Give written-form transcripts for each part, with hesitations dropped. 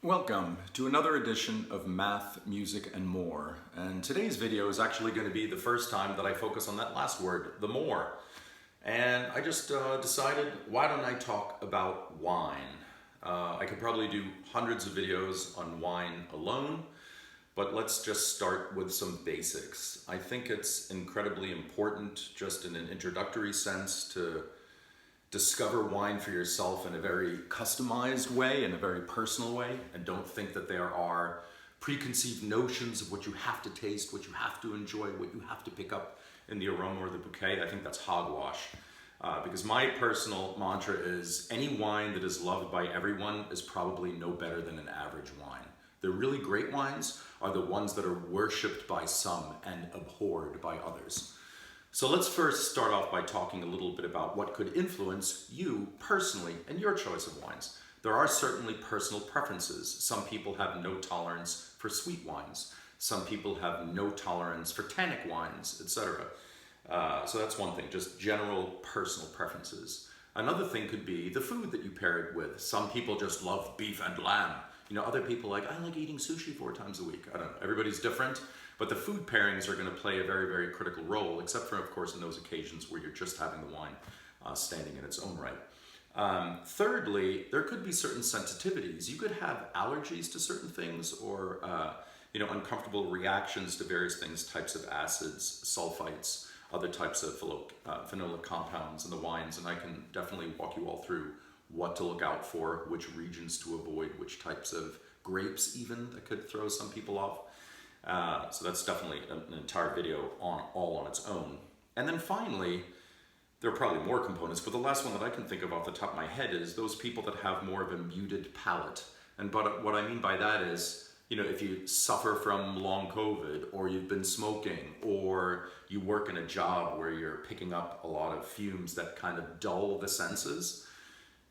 Welcome to another edition of Math, Music, and More. And today's video is actually going to be the first time that I focus on that last word, the more. And I just decided, why don't I talk about wine? I could probably do hundreds of videos on wine alone, but let's just start with some basics. I think it's incredibly important, just in an introductory sense, to discover wine for yourself in a very customized way, in a very personal way, and don't think that there are preconceived notions of what you have to taste, what you have to enjoy, what you have to pick up in the aroma or the bouquet. I think that's hogwash. Because my personal mantra is any wine that is loved by everyone is probably no better than an average wine. The really great wines are the ones that are worshipped by some and abhorred by others. So let's first start off by talking a little bit about what could influence you personally and your choice of wines. There are certainly personal preferences. Some people have no tolerance for sweet wines. Some people have no tolerance for tannic wines, etc. So that's one thing, just general personal preferences. Another thing could be the food that you pair it with. Some people just love beef and lamb. Other people I like eating sushi 4 times a week. I don't know, everybody's different. But the food pairings are going to play a very, very critical role, except for, of course, in those occasions where you're just having the wine standing in its own right. Thirdly, there could be certain sensitivities. You could have allergies to certain things or uncomfortable reactions to various things, types of acids, sulfites, other types of phenolic compounds in the wines, and I can definitely walk you all through what to look out for, which regions to avoid, which types of grapes even that could throw some people off. So that's definitely an entire video all on its own. And then finally, there are probably more components, but the last one that I can think of off the top of my head is those people that have more of a muted palate. But what I mean by that is, if you suffer from long COVID, or you've been smoking, or you work in a job where you're picking up a lot of fumes that kind of dull the senses,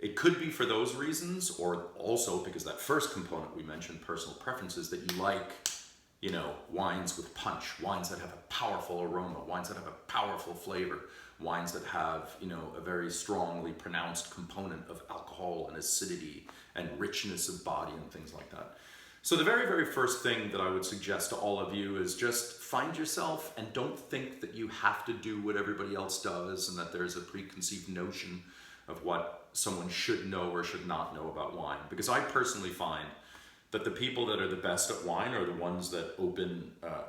it could be for those reasons, or also because that first component we mentioned, personal preferences, that you like wines with punch, wines that have a powerful aroma, wines that have a powerful flavor, wines that have, a very strongly pronounced component of alcohol and acidity and richness of body and things like that. So the very, very first thing that I would suggest to all of you is just find yourself and don't think that you have to do what everybody else does and that there's a preconceived notion of what someone should know or should not know about wine. Because I personally find that the people that are the best at wine are the ones that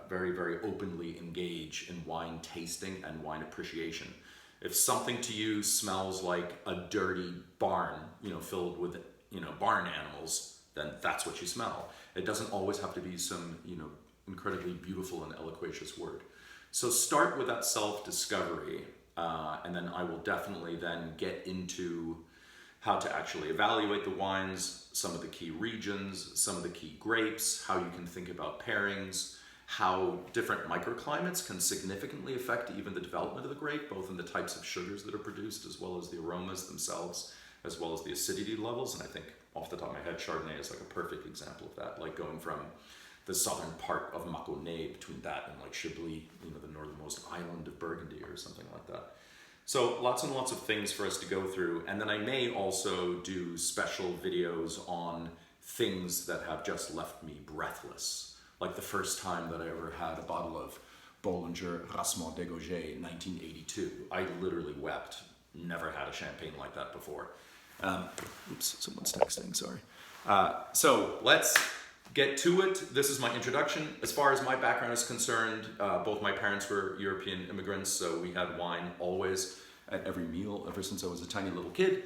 very, very openly engage in wine tasting and wine appreciation. If something to you smells like a dirty barn, filled with, barn animals, then that's what you smell. It doesn't always have to be some, incredibly beautiful and eloquentious word. So start with that self-discovery, and then I will definitely then get into how to actually evaluate the wines, some of the key regions, some of the key grapes, how you can think about pairings, how different microclimates can significantly affect even the development of the grape, both in the types of sugars that are produced, as well as the aromas themselves, as well as the acidity levels. And I think off the top of my head, Chardonnay is like a perfect example of that, like going from the southern part of Mâconnais between that and like Chablis, the northernmost island of Burgundy or something like that. So lots and lots of things for us to go through. And then I may also do special videos on things that have just left me breathless. Like the first time that I ever had a bottle of Bollinger Rassement de Gauget in 1982. I literally wept. Never had a champagne like that before. Oops, someone's texting, sorry. So let's get to it. This is my introduction. As far as my background is concerned, both my parents were European immigrants, so we had wine always at every meal ever since I was a tiny little kid.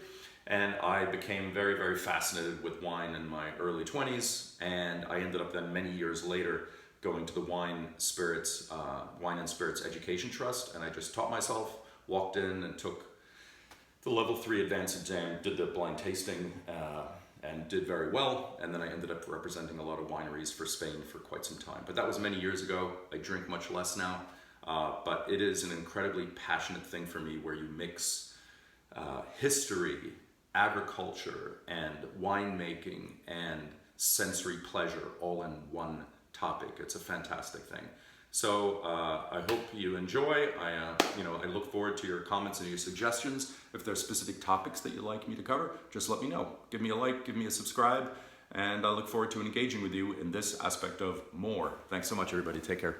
And I became very, very fascinated with wine in my early 20s, and I ended up then many years later going to the Wine and Spirits Education Trust, and I just taught myself, walked in and took the level 3 advanced exam, did the blind tasting, and did very well, and then I ended up representing a lot of wineries for Spain for quite some time. But that was many years ago. I drink much less now, but it is an incredibly passionate thing for me where you mix history, agriculture, and winemaking, and sensory pleasure all in one topic. It's a fantastic thing. So I hope you enjoy. I look forward to your comments and your suggestions. If there are specific topics that you'd like me to cover, just let me know. Give me a like, give me a subscribe, And I look forward to engaging with you in this aspect of more. Thanks so much, everybody. Take care.